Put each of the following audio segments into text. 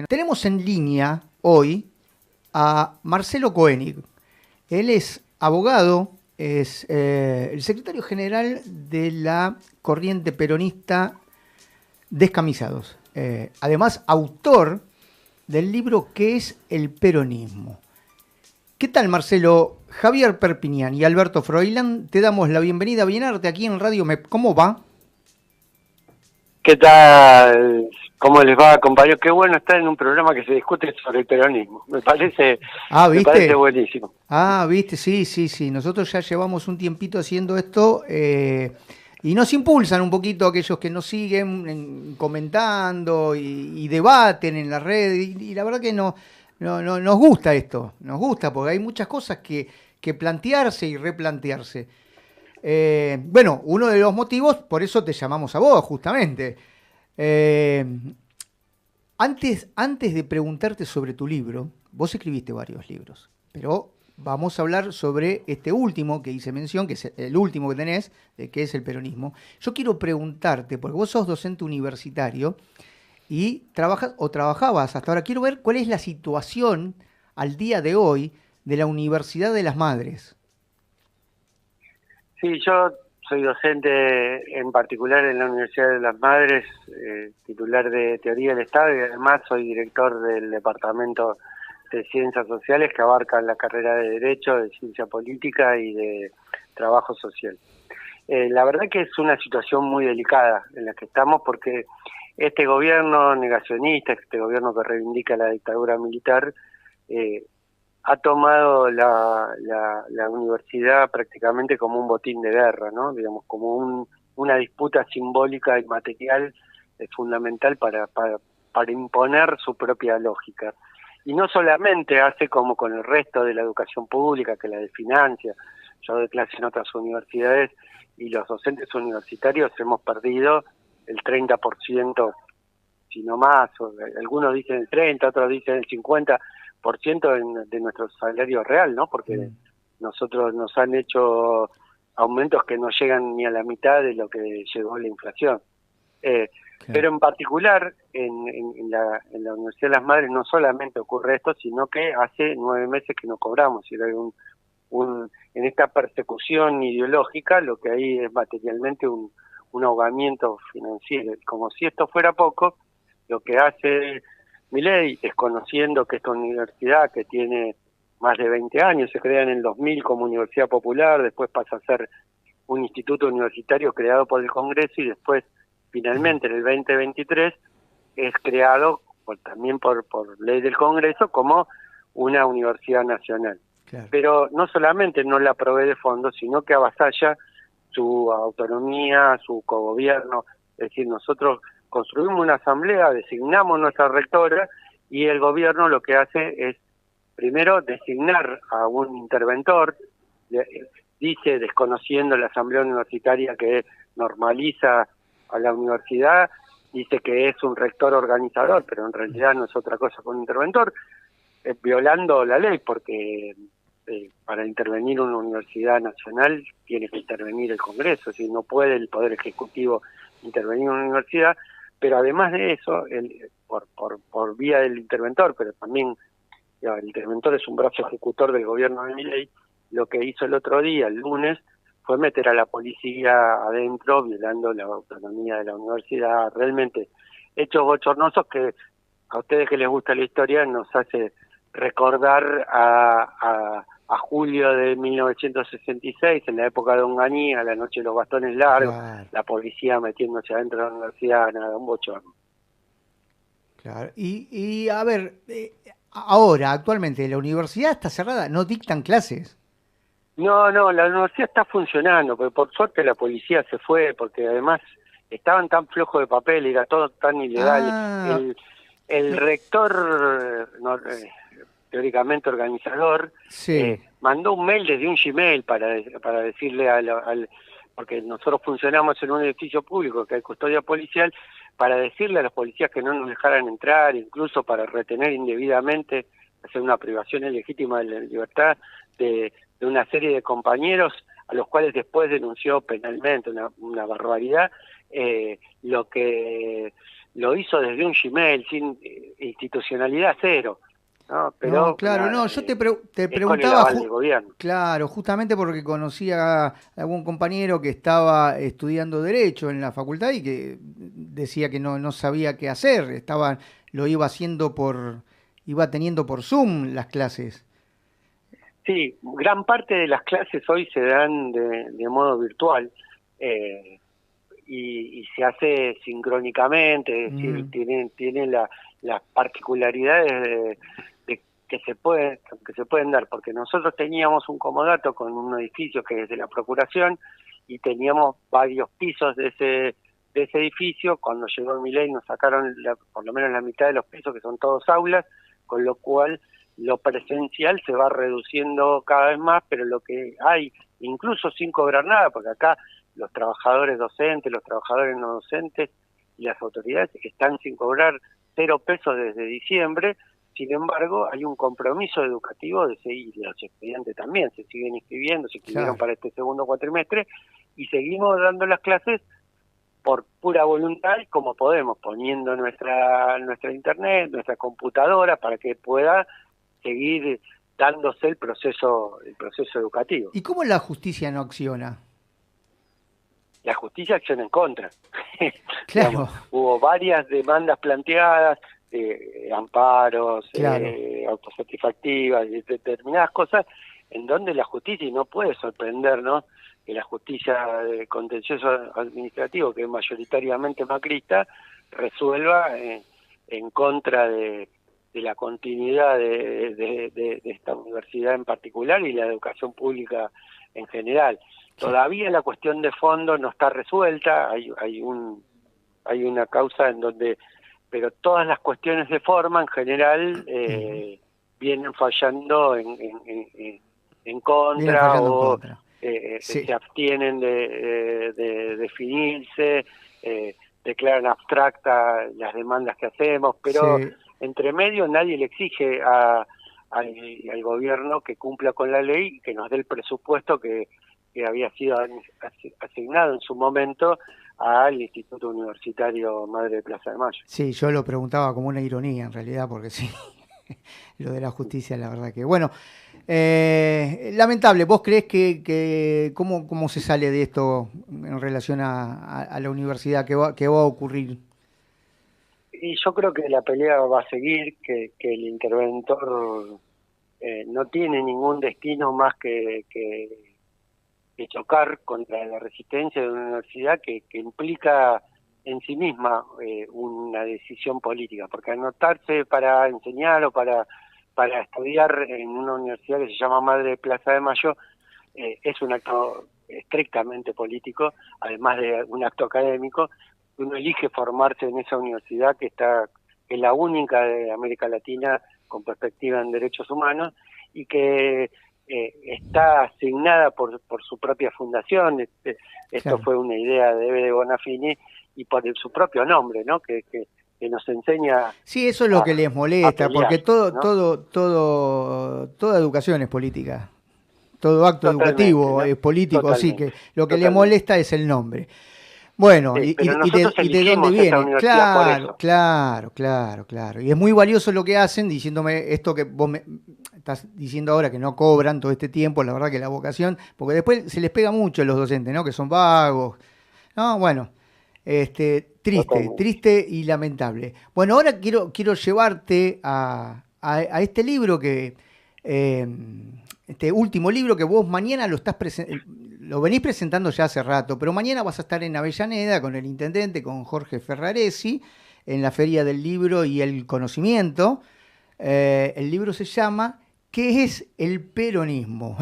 Tenemos en línea hoy a Marcelo Koenig. Él es abogado, es el secretario general de la corriente peronista Descamisados. Además, autor del libro ¿Qué es el peronismo? ¿Qué tal, Marcelo? Javier Perpiñán y Alberto Froilán, te damos la bienvenida a Bienarte aquí en Radio MEP. ¿Cómo va? ¿Qué tal? ¿Cómo les va, compañero? Qué bueno estar en un programa que se discute sobre el peronismo. Ah, Me parece ¿viste? buenísimo. Ah, viste, sí, sí, sí. Nosotros ya llevamos un tiempito haciendo esto y nos impulsan un poquito aquellos que nos siguen comentando y debaten en la red. Y la verdad que nos gusta esto, nos gusta porque hay muchas cosas que plantearse y replantearse. Bueno, uno de los motivos, por eso te llamamos a vos, justamente. Eh, antes de preguntarte sobre tu libro, vos escribiste varios libros, pero vamos a hablar sobre este último que hice mención, que es el último que tenés, de qué es el peronismo. Yo quiero preguntarte, porque vos sos docente universitario y trabajas o trabajabas hasta ahora, quiero ver cuál es la situación al día de hoy de la Universidad de las Madres. Sí, yo soy docente en particular en la Universidad de las Madres, titular de Teoría del Estado, y además soy director del Departamento de Ciencias Sociales, que abarca la carrera de Derecho, de Ciencia Política y de Trabajo Social. La verdad que es una situación muy delicada en la que estamos, porque este gobierno negacionista, este gobierno que reivindica la dictadura militar, eh, ha tomado la universidad prácticamente como un botín de guerra, ¿no? Digamos, como una disputa simbólica y material fundamental para imponer su propia lógica. Y no solamente hace como con el resto de la educación pública, que la desfinancia. Yo doy clase en otras universidades y los docentes universitarios hemos perdido el 30%, si no más, o algunos dicen el 30, otros dicen el 50% de nuestro salario real, ¿no? Porque Mm, nosotros nos han hecho aumentos que no llegan ni a la mitad de lo que llegó la inflación. Eh, claro. pero en particular en la Universidad de las Madres no solamente ocurre esto, sino que hace 9 meses que no cobramos. Y hay en esta persecución ideológica lo que hay es materialmente un ahogamiento financiero. Y como si esto fuera poco, lo que hace Milei, desconociendo que esta universidad, que tiene más de 20 años, se crea en el 2000 como Universidad Popular, después pasa a ser un instituto universitario creado por el Congreso y después, finalmente, en el 2023, es creado también por ley del Congreso como una universidad nacional. Claro. Pero no solamente no la provee de fondos, sino que avasalla su autonomía, su cogobierno. Es decir, nosotros construimos una asamblea, designamos nuestra rectora y el gobierno lo que hace es, primero, designar a un interventor, dice, desconociendo la asamblea universitaria que normaliza a la universidad, dice que es un rector organizador, pero en realidad no es otra cosa que un interventor, violando la ley, porque para intervenir una universidad nacional tiene que intervenir el Congreso, es decir, no puede el Poder Ejecutivo intervenir en una universidad, pero además de eso, por vía del interventor, pero también el interventor es un brazo ejecutor del gobierno de Milei, lo que hizo el otro día, el lunes, fue meter a la policía adentro, violando la autonomía de la universidad, realmente hechos bochornosos que a ustedes que les gusta la historia nos hace recordar a julio de 1966, en la época de Onganía, la noche de los bastones largos, Claro, la policía metiéndose adentro de la universidad, nada, un bochorno. claro. Y a ver, ahora, actualmente, la universidad está cerrada, no dictan clases. No, no, la universidad está funcionando, pero por suerte la policía se fue, porque además estaban tan flojos de papel, era todo tan ilegal. Ah, El me- rector, no, teóricamente organizador, sí, mandó un mail desde un Gmail para decirle porque nosotros funcionamos en un edificio público que hay custodia policial, para decirle a los policías que no nos dejaran entrar, incluso para retener indebidamente, hacer una privación ilegítima de la libertad de una serie de compañeros a los cuales después denunció penalmente, una barbaridad, lo que lo hizo desde un Gmail, sin institucionalidad cero, ¿no? Pero No, claro, nada, no, yo te es con el preguntaba, aval del gobierno. claro, justamente porque conocía a algún compañero que estaba estudiando Derecho en la facultad y que decía que no sabía qué hacer, lo iba haciendo iba teniendo por Zoom las clases. Sí, gran parte de las clases hoy se dan de modo virtual. Eh, y se hace sincrónicamente, es decir, Mm, tiene las particularidades que se pueden dar, porque nosotros teníamos un comodato con un edificio que es de la Procuración y teníamos varios pisos de ese edificio. Cuando llegó Milei nos sacaron por lo menos la mitad de los pisos, que son todos aulas, con lo cual lo presencial se va reduciendo cada vez más, pero lo que hay, incluso sin cobrar nada, porque acá los trabajadores docentes, los trabajadores no docentes y las autoridades están sin cobrar 0 pesos desde diciembre. Sin embargo, hay un compromiso educativo de seguir, los estudiantes también se siguen inscribiendo, se inscribieron claro. para este segundo cuatrimestre y seguimos dando las clases por pura voluntad y como podemos, poniendo nuestra internet, nuestra computadora para que pueda seguir dándose el proceso educativo. ¿Y cómo la justicia no acciona? La justicia acciona en contra. Digamos, Claro, hubo varias demandas planteadas, amparos, claro. autosatisfactivas, y determinadas cosas, en donde la justicia, y no puede sorprendernos que la justicia de contencioso administrativo, que es mayoritariamente macrista, resuelva en contra de la continuidad de esta universidad en particular y la educación pública en general. Todavía la cuestión de fondo no está resuelta, hay una causa en donde, pero todas las cuestiones de forma en general Ujú. vienen fallando en Viene contra fallando en o contra. Sí, se abstienen de definirse, declaran abstractas las demandas que hacemos, pero sí. entre medio nadie le exige al gobierno que cumpla con la ley y que nos dé el presupuesto que había sido asignado en su momento al Instituto Universitario Madre de Plaza de Mayo. Sí, yo lo preguntaba como una ironía en realidad, porque sí, lo de la justicia, la verdad que, bueno, lamentable. ¿Vos creés cómo se sale de esto en relación a la universidad? ¿Qué va a ocurrir? Y yo creo que la pelea va a seguir, que el interventor no tiene ningún destino más que chocar contra la resistencia de una universidad que implica en sí misma una decisión política, porque anotarse para enseñar o para estudiar en una universidad que se llama Madre de Plaza de Mayo es un acto estrictamente político, además de un acto académico. Uno elige formarse en esa universidad que es la única de América Latina con perspectiva en derechos humanos y que está asignada por su propia fundación. Esto Claro. fue una idea de Ebe de Bonafini y por su propio nombre, ¿no? Que nos enseña Sí, eso es lo que a, les a molesta, pelear, porque ¿no? toda educación es política. Todo acto Totalmente, educativo ¿no? es político, así Totalmente, que lo que le totalmente. molesta es el nombre. Bueno, Sí, pero nosotros y de dónde elegimos esa viene? universidad por Claro, eso. claro, claro, claro. Y es muy valioso lo que hacen diciéndome esto que vos me estás diciendo ahora que no cobran todo este tiempo, la verdad que la vocación, porque después se les pega mucho a los docentes, ¿no? Que son vagos. No, bueno, Totalmente. triste y lamentable. Bueno, ahora quiero llevarte a este libro eh, este último libro que vos mañana lo venís presentando ya hace rato, pero mañana vas a estar en Avellaneda con el intendente, con Jorge Ferraresi, en la Feria del Libro y el Conocimiento. El libro se llama ¿Qué es el peronismo?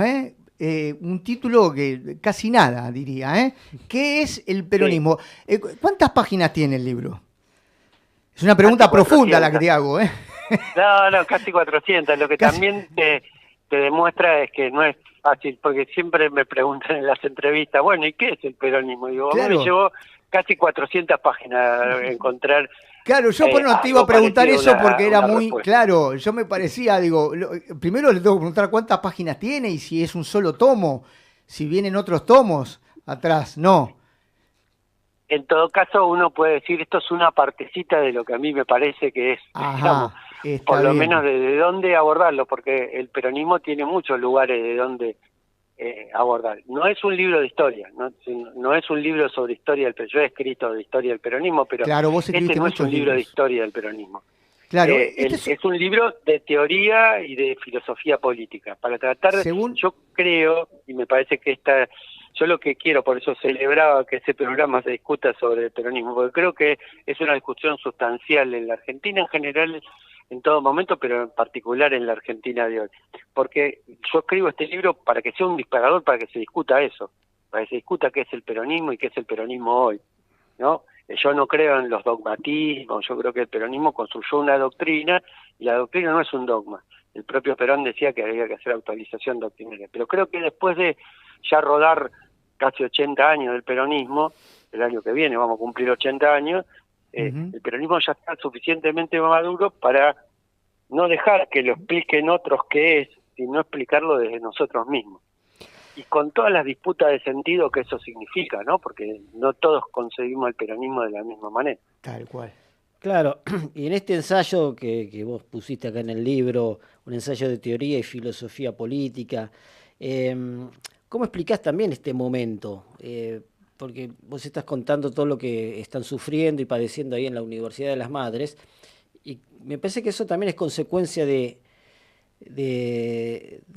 Un título que casi nada, diría. ¿Qué es el Sí, peronismo? ¿Cuántas páginas tiene el libro? Es una casi pregunta profunda la que 400. te hago. No, casi 400. Lo que Casi. también te demuestra es que no es fácil, porque siempre me preguntan en las entrevistas, bueno, ¿y qué es el peronismo? Digo, a mí me Claro. llevó casi 400 páginas encontrar Claro, yo por no te iba a algo preguntar parecido eso porque a era una muy respuesta. claro. Yo me parecía, digo, primero le tengo que preguntar cuántas páginas tiene y si es un solo tomo, si vienen otros tomos atrás. No. en todo caso uno puede decir esto es una partecita de lo que a mí me parece que es, digamos, Ajá, está por lo bien. menos de dónde abordarlo, porque el peronismo tiene muchos lugares de dónde abordar. No es un libro de historia, no es un libro sobre historia del peronismo. Yo he escrito de historia del peronismo, pero Claro, vos este escribiste no es muchos un libro de libros. historia del peronismo. Claro, este es, Es un libro de teoría y de filosofía política, para tratar, según, yo creo, y me parece que yo lo que quiero, por eso celebraba que ese programa se discuta sobre el peronismo, porque creo que es una discusión sustancial en la Argentina en general, en todo momento, pero en particular en la Argentina de hoy. Porque yo escribo este libro para que sea un disparador, para que se discuta eso, para que se discuta qué es el peronismo y qué es el peronismo hoy, ¿no? Yo no creo en los dogmatismos, yo creo que el peronismo construyó una doctrina y la doctrina no es un dogma. El propio Perón decía que había que hacer actualización doctrinaria, pero creo que después de ya rodar casi 80 años del peronismo, el año que viene vamos a cumplir 80 años, ujú. el peronismo ya está suficientemente maduro para no dejar que lo expliquen otros qué es, sino explicarlo desde nosotros mismos. Y con todas las disputas de sentido que eso significa, ¿no? Porque no todos concebimos el peronismo de la misma manera. Tal cual. Claro, y en este ensayo que vos pusiste acá en el libro, un ensayo de teoría y filosofía política, ¿cómo explicás también este momento? Porque vos estás contando todo lo que están sufriendo y padeciendo ahí en la Universidad de las Madres, y me parece que eso también es consecuencia de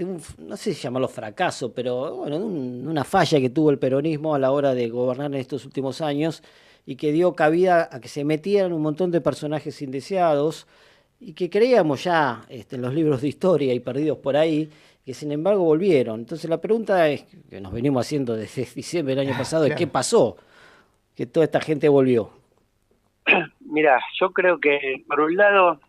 un, no sé si llamarlo fracaso, pero bueno, una falla que tuvo el peronismo a la hora de gobernar en estos últimos años y que dio cabida a que se metieran un montón de personajes indeseados y que creíamos ya en los libros de historia y perdidos por ahí, que sin embargo volvieron. Entonces la pregunta es, que nos venimos haciendo desde diciembre del año pasado, es ¿qué Claro. pasó? Que toda esta gente volvió. Mira, yo creo que por un lado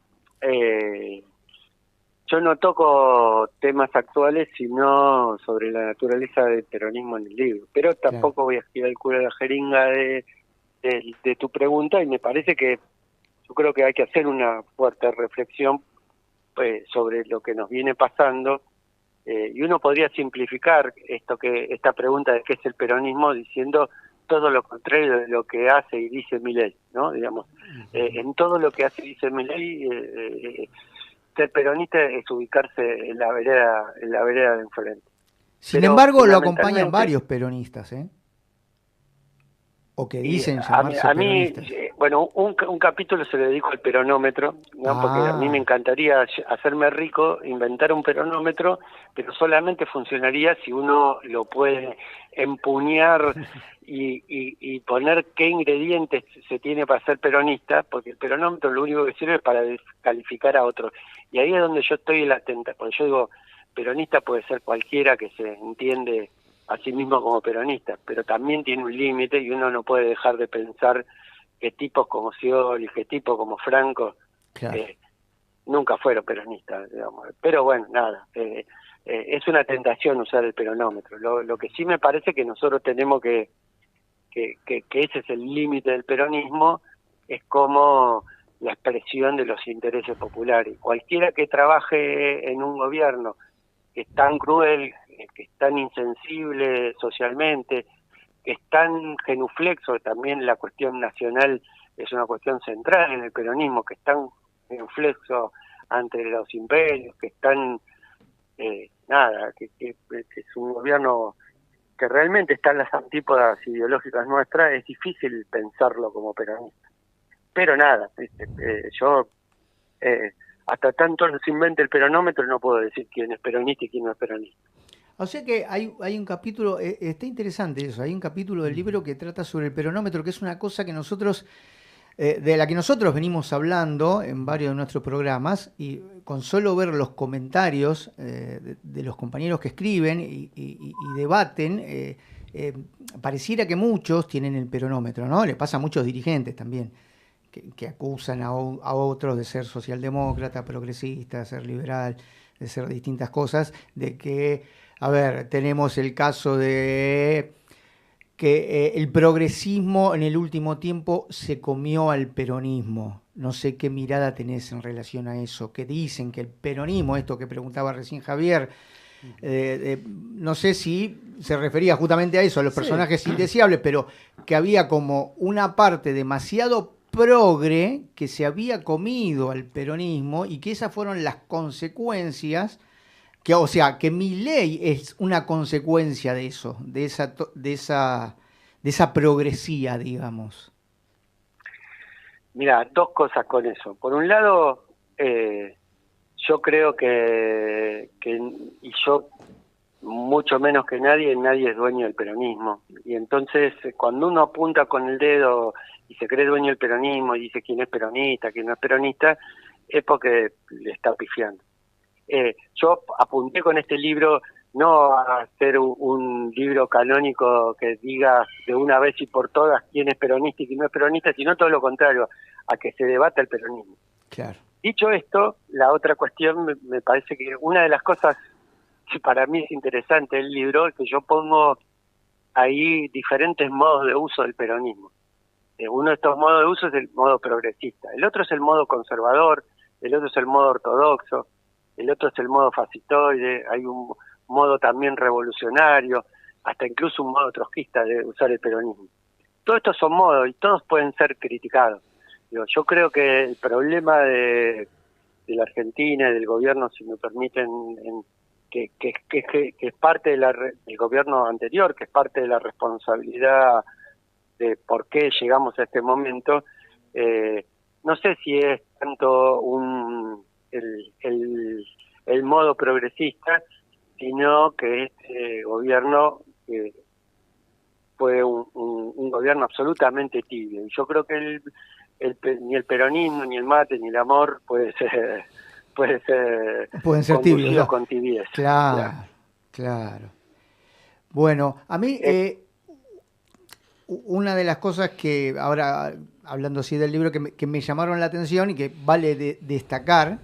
yo no toco temas actuales, sino sobre la naturaleza del peronismo en el libro, pero Claro. tampoco voy a girar el culo de la jeringa de tu pregunta, y me parece que yo creo que hay que hacer una fuerte reflexión sobre lo que nos viene pasando, y uno podría simplificar esta pregunta de qué es el peronismo diciendo todo lo contrario de lo que hace y dice Milei, ¿no? Digamos, en todo lo que hace y dice Milei, ser peronista es ubicarse en la vereda de enfrente. Sin Pero embargo, lo acompañan fundamentalmente, varios peronistas, ¿eh? O que y dicen llamarse a mí peronistas. bueno, un capítulo se lo dedico al peronómetro, ¿no? Porque a mí me Ah, encantaría hacerme rico, inventar un peronómetro, pero solamente funcionaría si uno lo puede empuñar y poner qué ingredientes se tiene para ser peronista, porque el peronómetro lo único que sirve es para descalificar a otros. Y ahí es donde yo estoy en la tentación, porque yo digo, peronista puede ser cualquiera que se entiende a sí mismo como peronista, pero también tiene un límite y uno no puede dejar de pensar que tipos como Scioli, que tipos como Franco claro. eh, nunca fueron peronistas, digamos. Pero bueno, nada, es una tentación usar el peronómetro. Lo que sí me parece que nosotros tenemos que ese es el límite del peronismo, es como la expresión de los intereses populares. Cualquiera que trabaje en un gobierno que es tan cruel, que es tan insensible socialmente, que es tan genuflexo, también la cuestión nacional es una cuestión central en el peronismo, que es tan genuflexo ante los imperios, que es tan, que es un gobierno que realmente está en las antípodas ideológicas nuestras, es difícil pensarlo como peronista. Pero nada, yo hasta tanto no se invente el peronómetro no puedo decir quién es peronista y quién no es peronista. O sea que hay un capítulo, está interesante eso, hay un capítulo del libro que trata sobre el peronómetro, que es una cosa que nosotros, de la que nosotros venimos hablando en varios de nuestros programas, y con solo ver los comentarios de los compañeros que escriben y debaten, pareciera que muchos tienen el peronómetro, ¿no? Le pasa a muchos dirigentes también, que acusan a otros de ser socialdemócrata, progresista, de ser liberal, de ser distintas cosas, de que, a ver, tenemos el caso de que el progresismo en el último tiempo se comió al peronismo. No sé qué mirada tenés en relación a eso, que dicen que el peronismo, esto que preguntaba recién Javier, No sé si se refería justamente a eso, a los personajes indeseables, pero que había como una parte demasiado progre que se había comido al peronismo y que esas fueron las consecuencias, o sea, que Milei es una consecuencia de eso, de esa progresía, digamos. Mira, dos cosas con eso. Por un lado, yo creo y yo mucho menos que nadie es dueño del peronismo. Y entonces, cuando uno apunta con el dedo y se cree dueño del peronismo y dice quién es peronista, quién no es peronista, es porque le está pifiando. Yo apunté con este libro no a hacer un libro canónico que diga de una vez y por todas quién es peronista y quién no es peronista, sino todo lo contrario, a que se debata el peronismo. Claro. Dicho esto, la otra cuestión me parece que una de las cosas que para mí es interesante del libro es que yo pongo ahí diferentes modos de uso del peronismo. Uno de estos modos de uso es el modo progresista, el otro es el modo conservador, el otro es el modo ortodoxo, el otro es el modo fascistoide, hay un modo también revolucionario, hasta incluso un modo trotskista de usar el peronismo. Todos estos son modos y todos pueden ser criticados. Yo creo que el problema de la Argentina y del gobierno, si me permiten, que es parte del gobierno anterior, que es parte de la responsabilidad de por qué llegamos a este momento, no sé si es tanto el modo progresista, sino que este gobierno fue un gobierno absolutamente tibio. Y yo creo que ni el peronismo, ni el mate, ni el amor pueden ser tibios con tibieza. Claro. Bueno, a mí una de las cosas que ahora, hablando así del libro, que me llamaron la atención y que vale destacar,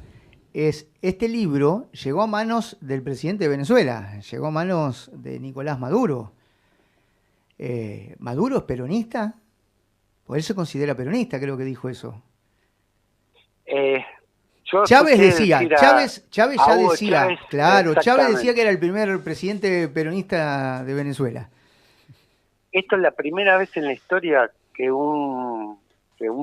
es este libro llegó a manos del presidente de Venezuela, llegó a manos de Nicolás Maduro. ¿Maduro es peronista? Pues él se considera peronista, creo que dijo eso. Chávez decía, Chávez ya decía, Chávez, claro, Chávez decía que era el primer presidente peronista de Venezuela. Esto es la primera vez en la historia que un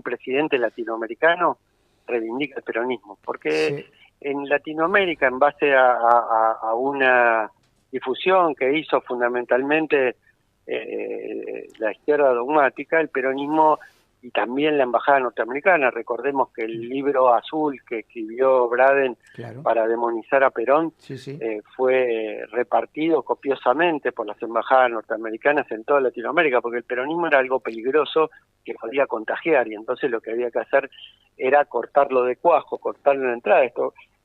presidente latinoamericano reivindica el peronismo, porque en Latinoamérica, en base a una difusión que hizo fundamentalmente la izquierda dogmática, el peronismo y también la embajada norteamericana. Recordemos que el libro azul que escribió Braden para demonizar a Perón fue repartido copiosamente por las embajadas norteamericanas en toda Latinoamérica, porque el peronismo era algo peligroso que podía contagiar, y entonces lo que había que hacer era cortarlo de cuajo, cortarlo en la entrada.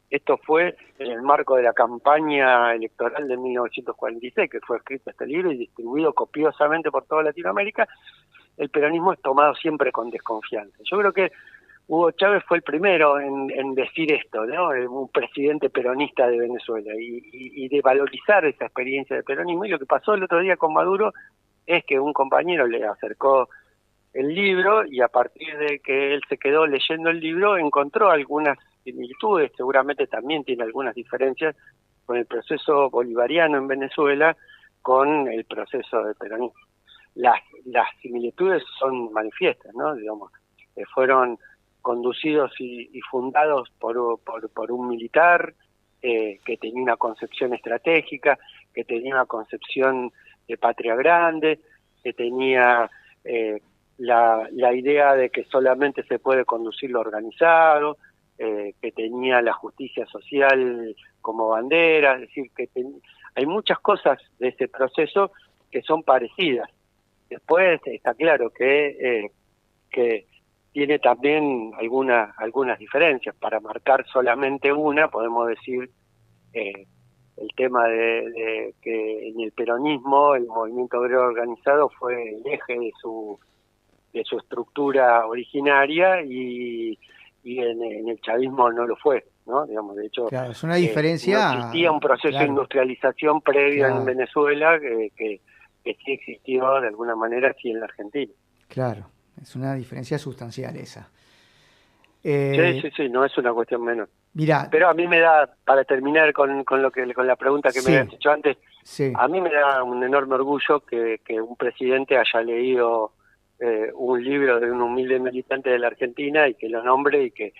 Esto fue en el marco de la campaña electoral de 1946, que fue escrito este libro y distribuido copiosamente por toda Latinoamérica. El peronismo es tomado siempre con desconfianza. Yo creo que Hugo Chávez fue el primero en decir esto, ¿no? Un presidente peronista de Venezuela, y de valorizar esa experiencia de peronismo. Y lo que pasó el otro día con Maduro es que un compañero le acercó el libro, y a partir de que él se quedó leyendo el libro encontró algunas similitudes, seguramente también tiene algunas diferencias con el proceso bolivariano en Venezuela, con el proceso de peronismo. Las similitudes son manifiestas, ¿no? Digamos, fueron conducidos y fundados por un militar que tenía una concepción estratégica, que tenía una concepción de patria grande, que tenía la idea de que solamente se puede conducir lo organizado, que tenía la justicia social como bandera. Es decir, que hay muchas cosas de ese proceso que son parecidas. Después está claro que tiene también algunas diferencias. Para marcar solamente una, podemos decir el tema de que en el peronismo el movimiento obrero organizado fue el eje de su estructura originaria, y en el chavismo no lo fue, ¿no? Digamos, de hecho, claro, es una diferencia. No existía un proceso de industrialización previo en Venezuela que sí existió de alguna manera, sí, en la Argentina. Claro, es una diferencia sustancial esa. Sí, no es una cuestión menor. Mirá, Pero a mí me da, para terminar con la pregunta que Sí. me habías hecho antes, sí, a mí me da un enorme orgullo que un presidente haya leído un libro de un humilde militante de la Argentina y que lo nombre y que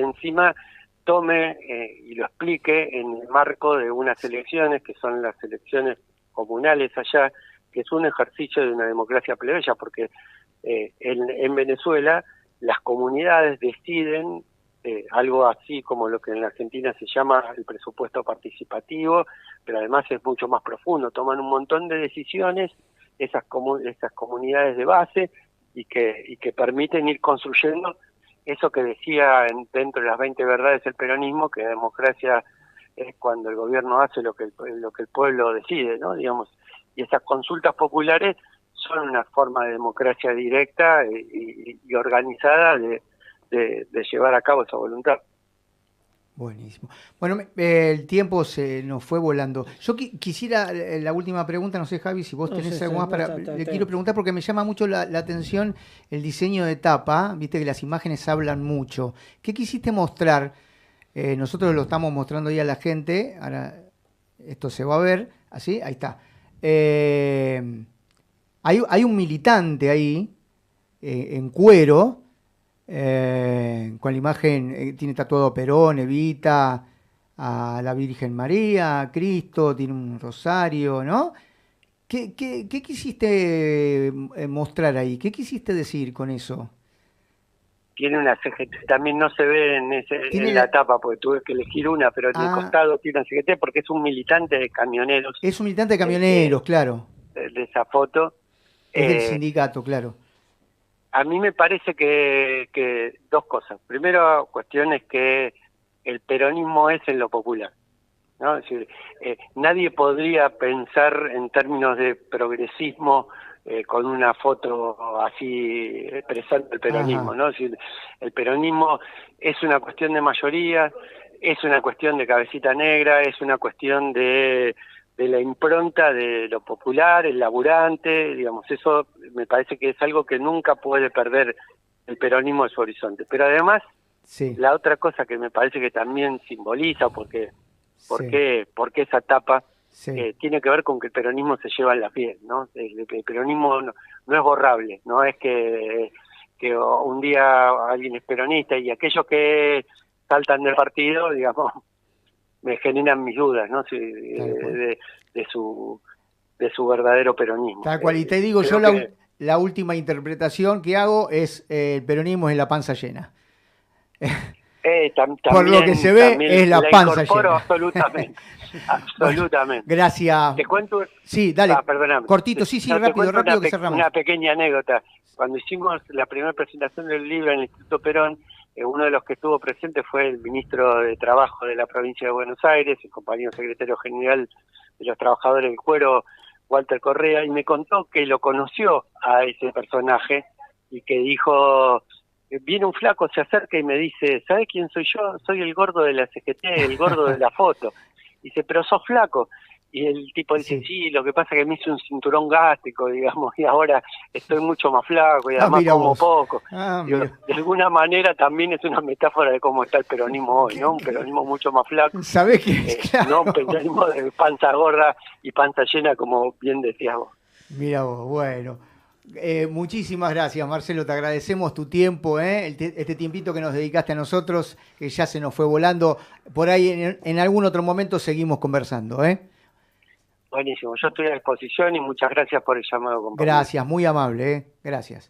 encima tome y lo explique en el marco de unas elecciones que son las elecciones comunales allá, que es un ejercicio de una democracia plebeya, porque en Venezuela las comunidades deciden algo así como lo que en la Argentina se llama el presupuesto participativo, pero además es mucho más profundo, toman un montón de decisiones esas comunidades de base y que permiten ir construyendo eso que decía dentro de las 20 verdades del peronismo, que la democracia es cuando el gobierno hace lo que el pueblo decide, ¿no? Digamos, y esas consultas populares son una forma de democracia directa y organizada de llevar a cabo esa voluntad. buenísimo. Bueno, el tiempo se nos fue volando. Yo quisiera la última pregunta, no sé, Javi, si vos No tenés sé, algo más no, le quiero preguntar porque me llama mucho la atención el diseño de tapa, viste que las imágenes hablan mucho. ¿Qué quisiste mostrar? Nosotros lo estamos mostrando ahí a la gente, ahora esto se va a ver, así, ahí está. Hay un militante ahí, en cuero, con la imagen, tiene tatuado a Perón, Evita, a la Virgen María, a Cristo, tiene un rosario, ¿no? ¿Qué quisiste mostrar ahí? ¿Qué quisiste decir con eso? Tiene una CGT, también no se ve Tiene en la tapa porque tuve que elegir una, pero en el Ah, costado tiene una CGT porque es un militante de camioneros es un militante de que camioneros, claro. de esa foto. Es del Eh, sindicato, claro. a mí me parece que dos cosas. Primero, cuestiones que el peronismo es en lo popular, ¿no? Es decir, nadie podría pensar en términos de progresismo con una foto así expresando el peronismo, Ajá, ¿no? Es decir, el peronismo es una cuestión de mayoría, es una cuestión de cabecita negra, es una cuestión de la impronta de lo popular, el laburante, digamos, eso me parece que es algo que nunca puede perder el peronismo de su horizonte. Pero además, sí, la otra cosa que me parece que también simboliza, porque sí, porque esa etapa sí. tiene que ver con que el peronismo se lleva en la piel, ¿no? El peronismo no es borrable, no es que un día alguien es peronista y aquellos que saltan del partido, digamos, me generan mis dudas, ¿no? Tal cual. De su verdadero peronismo. Tal cual. Y te digo, yo Creo que la última interpretación que hago es el peronismo es la panza llena. Por lo que se ve, también es la la panza incorporo llena. absolutamente, Bueno, absolutamente. gracias. Te cuento, Sí, dale, perdóname, cortito, sí, sí, no, te rápido, cuento rápido que una cerramos. pequeña anécdota. Cuando hicimos la primera presentación del libro en el Instituto Perón, uno de los que estuvo presente fue el ministro de Trabajo de la provincia de Buenos Aires, el compañero secretario general de los trabajadores del cuero, Walter Correa, y me contó que lo conoció a ese personaje y que dijo, viene un flaco, se acerca y me dice, ¿sabes quién soy yo? Soy el gordo de la CGT, el gordo de la foto. Dice, pero sos flaco. Y el tipo dice, Sí. sí, lo que pasa es que me hice un cinturón gástrico, digamos, y ahora estoy mucho más flaco y Ah, además mira como vos. poco. Ah, Digo, mira. de alguna manera también es una metáfora de cómo está el peronismo hoy, ¿no? Un peronismo mucho más flaco, ¿Sabés qué es? no un Claro. peronismo de panza gorda y panza llena, como bien decías vos. Mira vos, bueno. Muchísimas gracias, Marcelo. Te agradecemos tu tiempo, este tiempito que nos dedicaste a nosotros, que ya se nos fue volando. Por ahí en algún otro momento seguimos conversando, ¿eh? Buenísimo, yo estoy a disposición y muchas gracias por el llamado, compañero. Gracias, muy amable, ¿eh? Gracias.